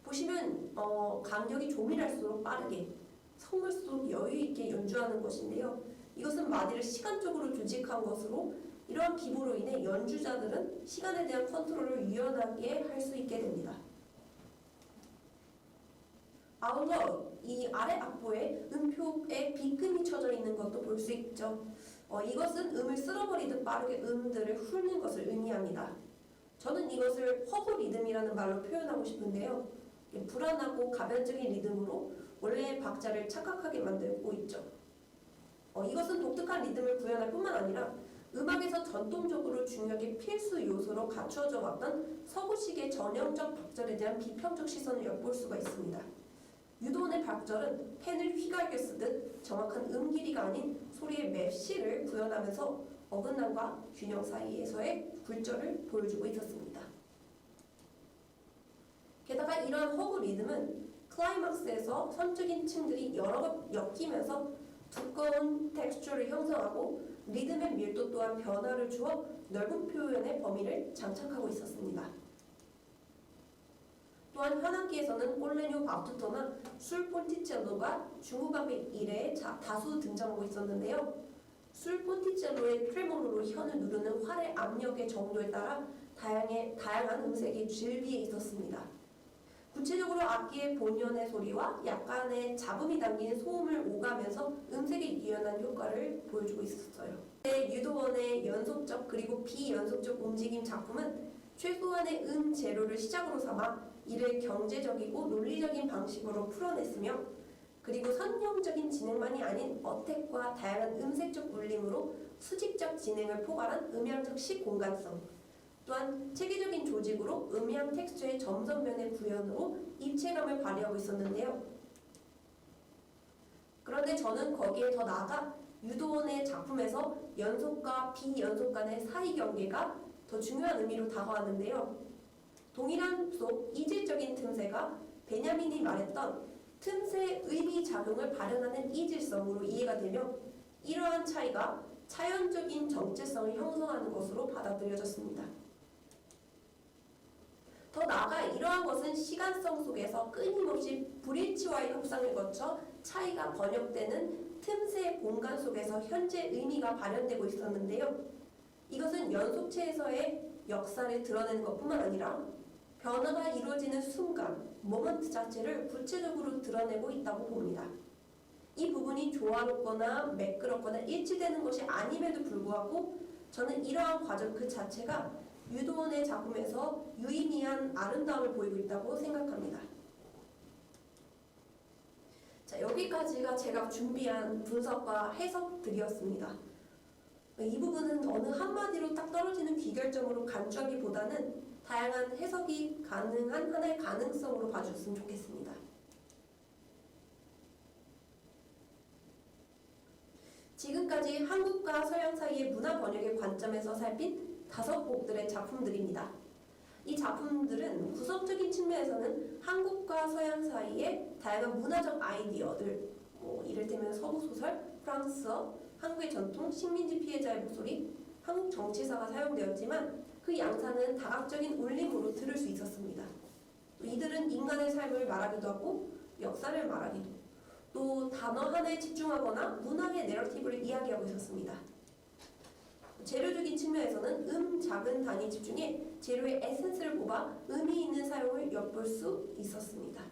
보시면 간격이 조밀할수록 빠르게, 성물수록 여유있게 연주하는 것인데요. 이것은 마디를 시간적으로 조직한 것으로, 이러한 기보로 인해 연주자들은 시간에 대한 컨트롤을 유연하게 할 수 있게 됩니다. 아울러 이 아래 악보에 음표에 빗금이 쳐져 있는 것도 볼 수 있죠. 이것은 음을 쓸어버리듯 빠르게 음들을 훑는 것을 의미합니다. 저는 이것을 허브 리듬이라는 말로 표현하고 싶은데요. 불안하고 가변적인 리듬으로 원래의 박자를 착각하게 만들고 있죠. 이것은 독특한 리듬을 구현할 뿐만 아니라 음악에서 전통적으로 중요하게 필수 요소로 갖추어져 왔던 서구식의 전형적 박절에 대한 비평적 시선을 엿볼 수가 있습니다. 유도원의 박절은 펜을 휘갈겨 쓰듯 정확한 음 길이가 아닌 소리의 맵시를 구현하면서 어긋남과 균형 사이에서의 굴절을 보여주고 있었습니다. 게다가 이러한 허브 리듬은 클라이막스에서 선적인 층들이 여러 번 엮이면서 두꺼운 텍스처를 형성하고 리듬의 밀도 또한 변화를 주어 넓은 표현의 범위를 장착하고 있었습니다. 또한 현악기에서는 꼴레뇨 바투토나 술 폰티첼로가 중후반기 이래 다수 등장하고 있었는데요. 술 폰티첼로의 트레몰로로 현을 누르는 활의 압력의 정도에 따라 다양한 음색이 줄비에 있었습니다. 구체적으로 악기의 본연의 소리와 약간의 잡음이 담긴 소음을 오가면서 음색의 유연한 효과를 보여주고 있었어요. 유도원의 연속적 그리고 비연속적 움직임 작품은 최소한의 음 재료를 시작으로 삼아 이를 경제적이고 논리적인 방식으로 풀어냈으며, 그리고 선형적인 진행만이 아닌 어택과 다양한 음색적 울림으로 수직적 진행을 포괄한 음향적 시공간성, 또한 체계적인 조직으로 음향 텍스처의 점선면의 구현으로 입체감을 발휘하고 있었는데요. 그런데 저는 거기에 더 나아가 유도원의 작품에서 연속과 비연속 간의 사이 경계가 더 중요한 의미로 다가왔는데요. 동일한 속 이질적인 틈새가 베냐민이 말했던 틈새 의미 작용을 발현하는 이질성으로 이해가 되며, 이러한 차이가 차연적인 정체성을 형성하는 것으로 받아들여졌습니다. 더 나아가 이러한 것은 시간성 속에서 끊임없이 브릿지와의 협상을 거쳐 차이가 번역되는 틈새 공간 속에서 현재 의미가 발현되고 있었는데요. 이것은 연속체에서의 역사를 드러내는 것뿐만 아니라 변화가 이루어지는 순간, 모먼트 자체를 구체적으로 드러내고 있다고 봅니다. 이 부분이 조화롭거나 매끄럽거나 일치되는 것이 아님에도 불구하고 저는 이러한 과정 그 자체가 유도원의 작품에서 유의미한 아름다움을 보이고 있다고 생각합니다. 자, 여기까지가 제가 준비한 분석과 해석들이었습니다. 이 부분은 어느 한마디로 딱 떨어지는 귀결점으로 간주하기보다는 다양한 해석이 가능한 하나의 가능성으로 봐주셨으면 좋겠습니다. 지금까지 한국과 서양 사이의 문화 번역의 관점에서 살핀 5곡들의 작품들입니다. 이 작품들은 구성적인 측면에서는 한국과 서양 사이의 다양한 문화적 아이디어들, 이를테면 서부 소설, 프랑스어, 한국의 전통, 식민지 피해자의 목소리, 한국 정치사가 사용되었지만 그 양상은 다각적인 울림으로 들을 수 있었습니다. 이들은 인간의 삶을 말하기도 하고 역사를 말하기도, 또 단어 하나에 집중하거나 문학의 내러티브를 이야기하고 있었습니다. 재료적인 측면에서는 작은 단위에 집중해 재료의 에센스를 뽑아 의미 있는 사용을 엿볼 수 있었습니다.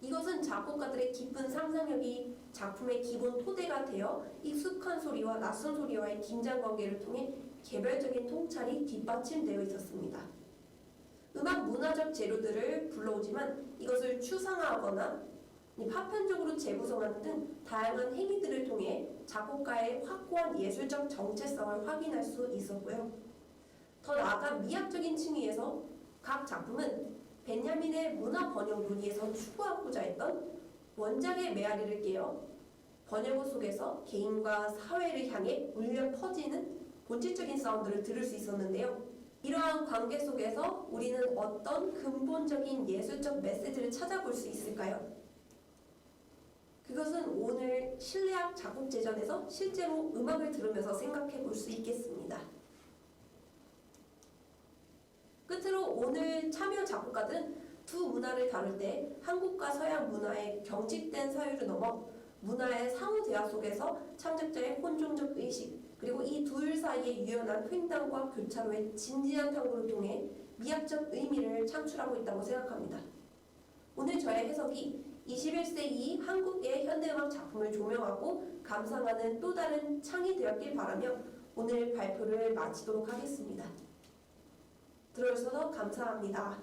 이것은 작곡가들의 깊은 상상력이 작품의 기본 토대가 되어 익숙한 소리와 낯선 소리와의 긴장 관계를 통해 개별적인 통찰이 뒷받침되어 있었습니다. 음악 문화적 재료들을 불러오지만 이것을 추상화하거나 파편적으로 재구성하는 등 다양한 행위들을 통해 작곡가의 확고한 예술적 정체성을 확인할 수 있었고요. 더 나아가 미학적인 층위에서 각 작품은 벤야민의 문화 번역 논의에서 추구하고자 했던 원작의 메아리를 깨어 번역어 속에서 개인과 사회를 향해 울려 퍼지는 본질적인 사운드를 들을 수 있었는데요. 이러한 관계 속에서 우리는 어떤 근본적인 예술적 메시지를 찾아볼 수 있을까요? 그것은 오늘 실내악 작곡제전에서 실제로 음악을 들으면서 생각해 볼 수 있겠습니다. 끝으로 오늘 참여 작곡가들은 두 문화를 다룰 때 한국과 서양 문화의 경직된 사유를 넘어 문화의 상호 대화 속에서 참작자의 혼종적 의식, 그리고 이 둘 사이의 유연한 횡단과 교차로의 진지한 탐구를 통해 미학적 의미를 창출하고 있다고 생각합니다. 오늘 저의 해석이 21세기 이 한국의 현대음악 작품을 조명하고 감상하는 또 다른 창이 되었길 바라며 오늘 발표를 마치도록 하겠습니다. 들어주셔서 감사합니다.